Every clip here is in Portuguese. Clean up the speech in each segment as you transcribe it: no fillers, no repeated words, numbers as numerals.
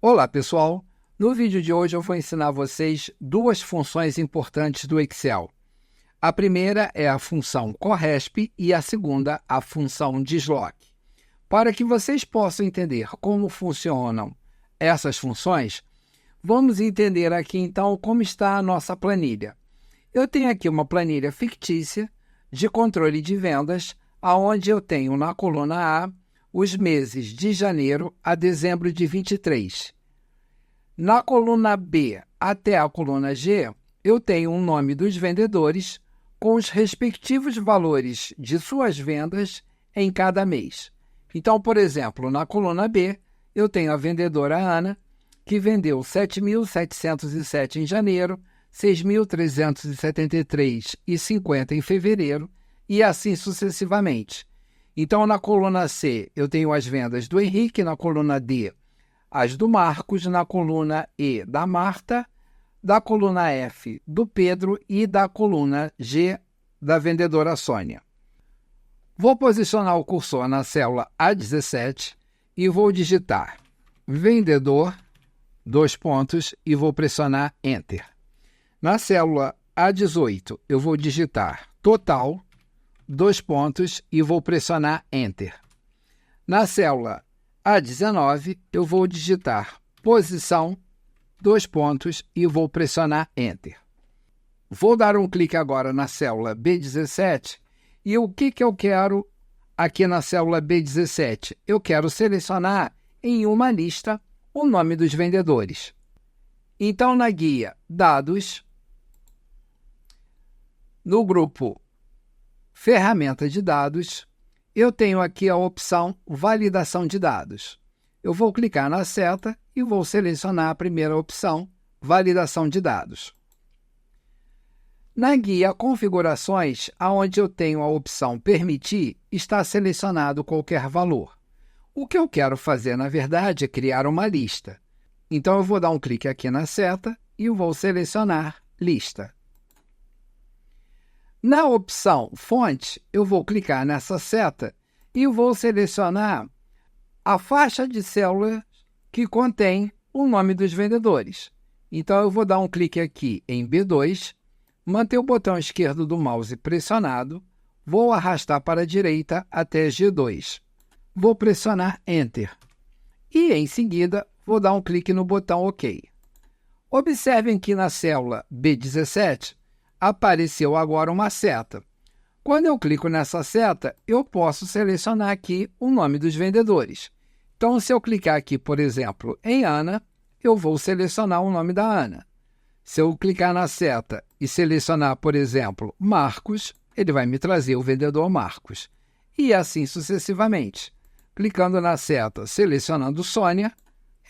Olá, pessoal! No vídeo de hoje eu vou ensinar vocês duas funções importantes do Excel. A primeira é a função CORRESP e a segunda, a função DISLOC. Para que vocês possam entender como funcionam essas funções, vamos entender aqui então como está a nossa planilha. Eu tenho aqui uma planilha fictícia de controle de vendas, onde eu tenho na coluna A os meses de janeiro a dezembro de 23. Na coluna B até a coluna G, eu tenho o nome dos vendedores com os respectivos valores de suas vendas em cada mês. Então, por exemplo, na coluna B, eu tenho a vendedora Ana, que vendeu 7.707 em janeiro, 6.373,50 em fevereiro e assim sucessivamente. Então, na coluna C, eu tenho as vendas do Henrique, na coluna D, as do Marcos, na coluna E, da Marta, da coluna F, do Pedro e da coluna G, da vendedora Sônia. Vou posicionar o cursor na célula A17 e vou digitar vendedor, e vou pressionar Enter. Na célula A18, eu vou digitar total, e vou pressionar Enter. Na célula A19, eu vou digitar posição, e vou pressionar Enter. Vou dar um clique agora na célula B17 e o que eu quero aqui na célula B17? Eu quero selecionar em uma lista o nome dos vendedores. Então, na guia Dados, no grupo Ferramenta de Dados, eu tenho aqui a opção Validação de Dados. Eu vou clicar na seta e vou selecionar a primeira opção, Validação de Dados. Na guia Configurações, onde eu tenho a opção Permitir, está selecionado qualquer valor. O que eu quero fazer, na verdade, é criar uma lista. Então, eu vou dar um clique aqui na seta e vou selecionar Lista. Na opção Fonte, eu vou clicar nessa seta e vou selecionar a faixa de células que contém o nome dos vendedores. Então, eu vou dar um clique aqui em B2, manter o botão esquerdo do mouse pressionado, vou arrastar para a direita até G2. Vou pressionar Enter. E, em seguida, vou dar um clique no botão OK. Observem que na célula B17, apareceu agora uma seta. Quando eu clico nessa seta, eu posso selecionar aqui o nome dos vendedores. Então, se eu clicar aqui, por exemplo, em Ana, eu vou selecionar o nome da Ana. Se eu clicar na seta e selecionar, por exemplo, Marcos, ele vai me trazer o vendedor Marcos. E assim sucessivamente. Clicando na seta, selecionando Sônia,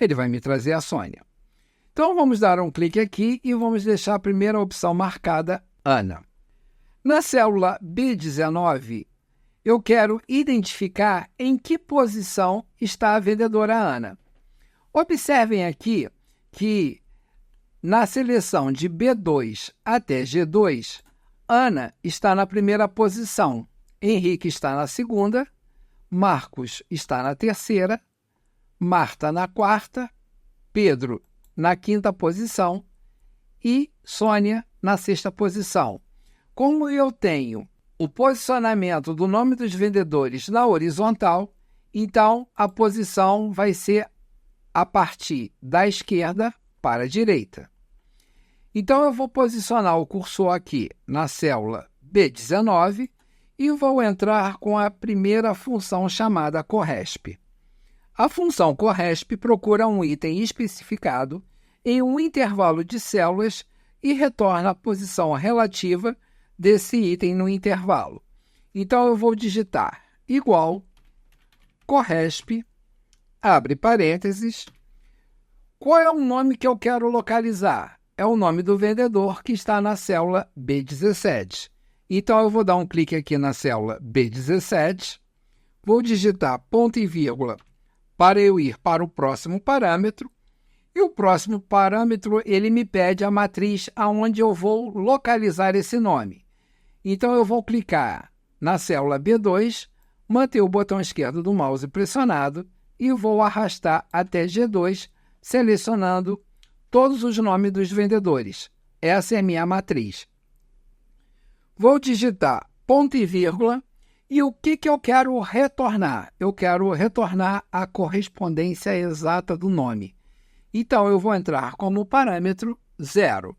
ele vai me trazer a Sônia. Então, vamos dar um clique aqui e vamos deixar a primeira opção marcada, Ana. Na célula B19, eu quero identificar em que posição está a vendedora Ana. Observem aqui que na seleção de B2 até G2, Ana está na primeira posição, Henrique está na segunda, Marcos está na terceira, Marta na quarta, Pedro na quinta posição e Sônia na sexta posição. Como eu tenho o posicionamento do nome dos vendedores na horizontal, então a posição vai ser a partir da esquerda para a direita. Então, eu vou posicionar o cursor aqui na célula B19 e vou entrar com a primeira função chamada CORRESP. A função CORRESP procura um item especificado em um intervalo de células e retorna a posição relativa desse item no intervalo. Então, eu vou digitar igual CORRESP, abre parênteses. Qual é o nome que eu quero localizar? É o nome do vendedor que está na célula B17. Então, eu vou dar um clique aqui na célula B17, vou digitar ponto e vírgula para eu ir para o próximo parâmetro, e o próximo parâmetro ele me pede a matriz aonde eu vou localizar esse nome. Então, eu vou clicar na célula B2, manter o botão esquerdo do mouse pressionado e vou arrastar até G2, selecionando todos os nomes dos vendedores. Essa é a minha matriz. Vou digitar ponto e vírgula. E o que eu quero retornar? Eu quero retornar a correspondência exata do nome. Então, eu vou entrar como parâmetro 0.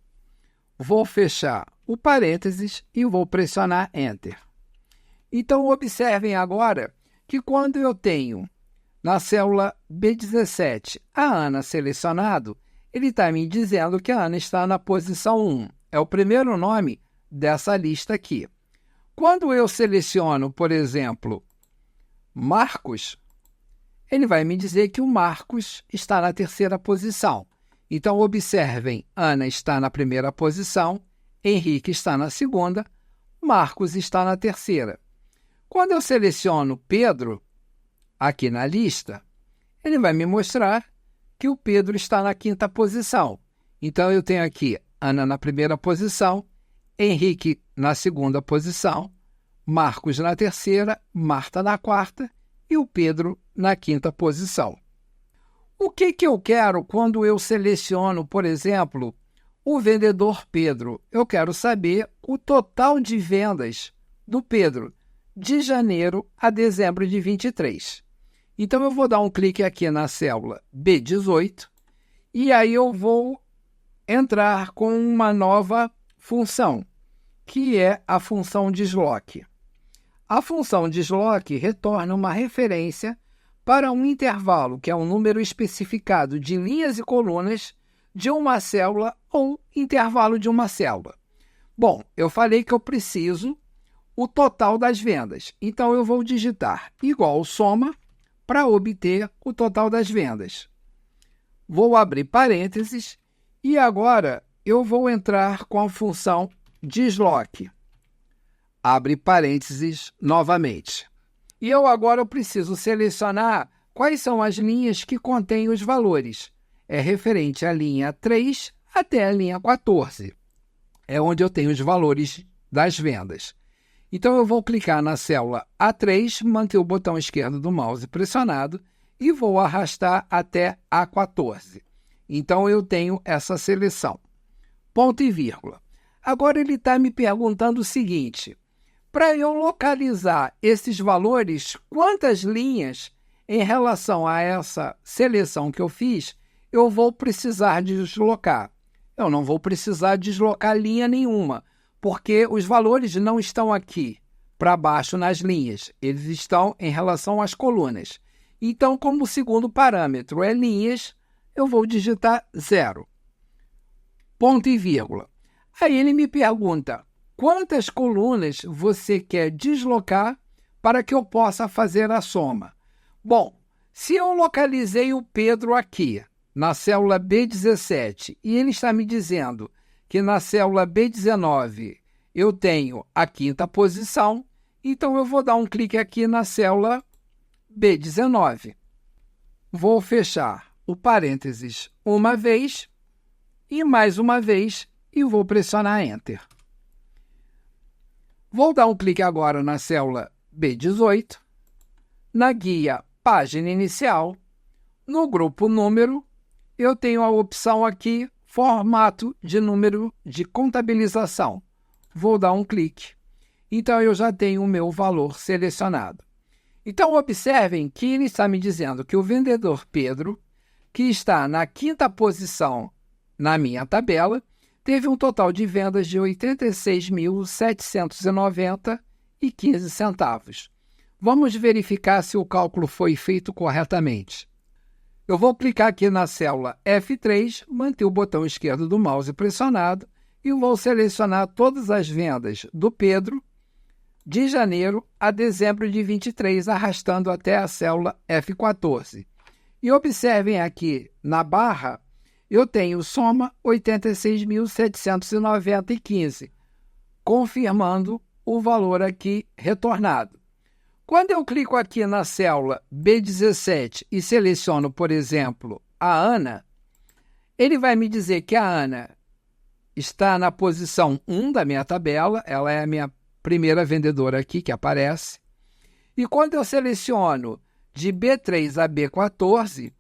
Vou fechar o parênteses e vou pressionar Enter. Então, observem agora que quando eu tenho na célula B17 a Ana selecionado, ele está me dizendo que a Ana está na posição 1. É o primeiro nome dessa lista aqui. Quando eu seleciono, por exemplo, Marcos, ele vai me dizer que o Marcos está na terceira posição. Então, observem, Ana está na primeira posição, Henrique está na segunda, Marcos está na terceira. Quando eu seleciono Pedro, aqui na lista, ele vai me mostrar que o Pedro está na quinta posição. Então, eu tenho aqui Ana na primeira posição, Henrique na segunda posição, Marcos na terceira, Marta na quarta e o Pedro na quinta posição. O que eu quero quando eu seleciono, por exemplo, o vendedor Pedro? Eu quero saber o total de vendas do Pedro de janeiro a dezembro de 23. Então, eu vou dar um clique aqui na célula B18 e aí eu vou entrar com uma nova função, que é a função desloque. A função desloque retorna uma referência para um intervalo, que é um número especificado de linhas e colunas de uma célula ou intervalo de uma célula. Bom, eu falei que eu preciso o total das vendas. Então, eu vou digitar igual soma para obter o total das vendas. Vou abrir parênteses e agora eu vou entrar com a função desloque. Abre parênteses novamente. E eu agora preciso selecionar quais são as linhas que contêm os valores. É referente à linha 3 até a linha 14. É onde eu tenho os valores das vendas. Então, eu vou clicar na célula A3, manter o botão esquerdo do mouse pressionado e vou arrastar até A14. Então, eu tenho essa seleção. Ponto e vírgula. Agora, ele está me perguntando o seguinte: para eu localizar esses valores, quantas linhas em relação a essa seleção que eu fiz, eu vou precisar deslocar? Eu não vou precisar deslocar linha nenhuma, porque os valores não estão aqui para baixo nas linhas, eles estão em relação às colunas. Então, como o segundo parâmetro é linhas, eu vou digitar 0. Ponto e vírgula. Aí ele me pergunta: quantas colunas você quer deslocar para que eu possa fazer a soma? Bom, se eu localizei o Pedro aqui, na célula B17, e ele está me dizendo que na célula B19 eu tenho a quinta posição, então eu vou dar um clique aqui na célula B19. Vou fechar o parênteses uma vez e mais uma vez e vou pressionar Enter. Vou dar um clique agora na célula B18, na guia Página Inicial, no grupo Número, eu tenho a opção aqui, Formato de número de contabilização. Vou dar um clique. Então, eu já tenho o meu valor selecionado. Então, observem que ele está me dizendo que o vendedor Pedro, que está na quinta posição na minha tabela, teve um total de vendas de R$ 86.790,15. Vamos verificar se o cálculo foi feito corretamente. Eu vou clicar aqui na célula F3, manter o botão esquerdo do mouse pressionado e vou selecionar todas as vendas do Pedro de janeiro a dezembro de 23, arrastando até a célula F14. E observem aqui na barra, eu tenho soma 86.790,15, confirmando o valor aqui retornado. Quando eu clico aqui na célula B17 e seleciono, por exemplo, a Ana, ele vai me dizer que a Ana está na posição 1 da minha tabela, ela é a minha primeira vendedora aqui que aparece. E quando eu seleciono de B3 a B14,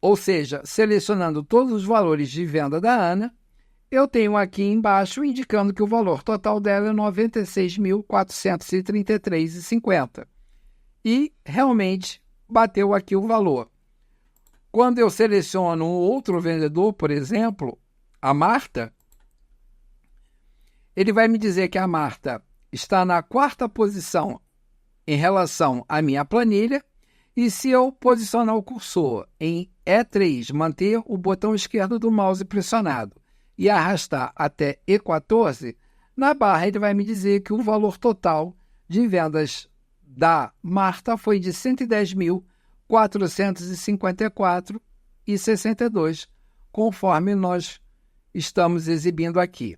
ou seja, selecionando todos os valores de venda da Ana, eu tenho aqui embaixo indicando que o valor total dela é R$ 96.433,50. E realmente bateu aqui o valor. Quando eu seleciono um outro vendedor, por exemplo, a Marta, ele vai me dizer que a Marta está na 4ª posição em relação à minha planilha, e se eu posicionar o cursor em E3, manter o botão esquerdo do mouse pressionado e arrastar até E14, na barra ele vai me dizer que o valor total de vendas da Marta foi de R$ 110.454,62, conforme nós estamos exibindo aqui.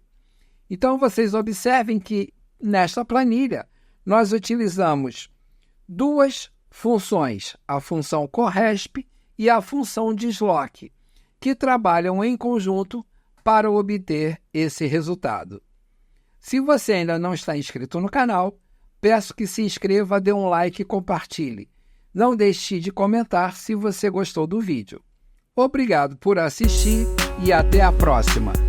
Então, vocês observem que, nesta planilha, nós utilizamos duas funções, a função CORRESP e a função DISLOC, que trabalham em conjunto para obter esse resultado. Se você ainda não está inscrito no canal, peço que se inscreva, dê um like e compartilhe. Não deixe de comentar se você gostou do vídeo. Obrigado por assistir e até a próxima!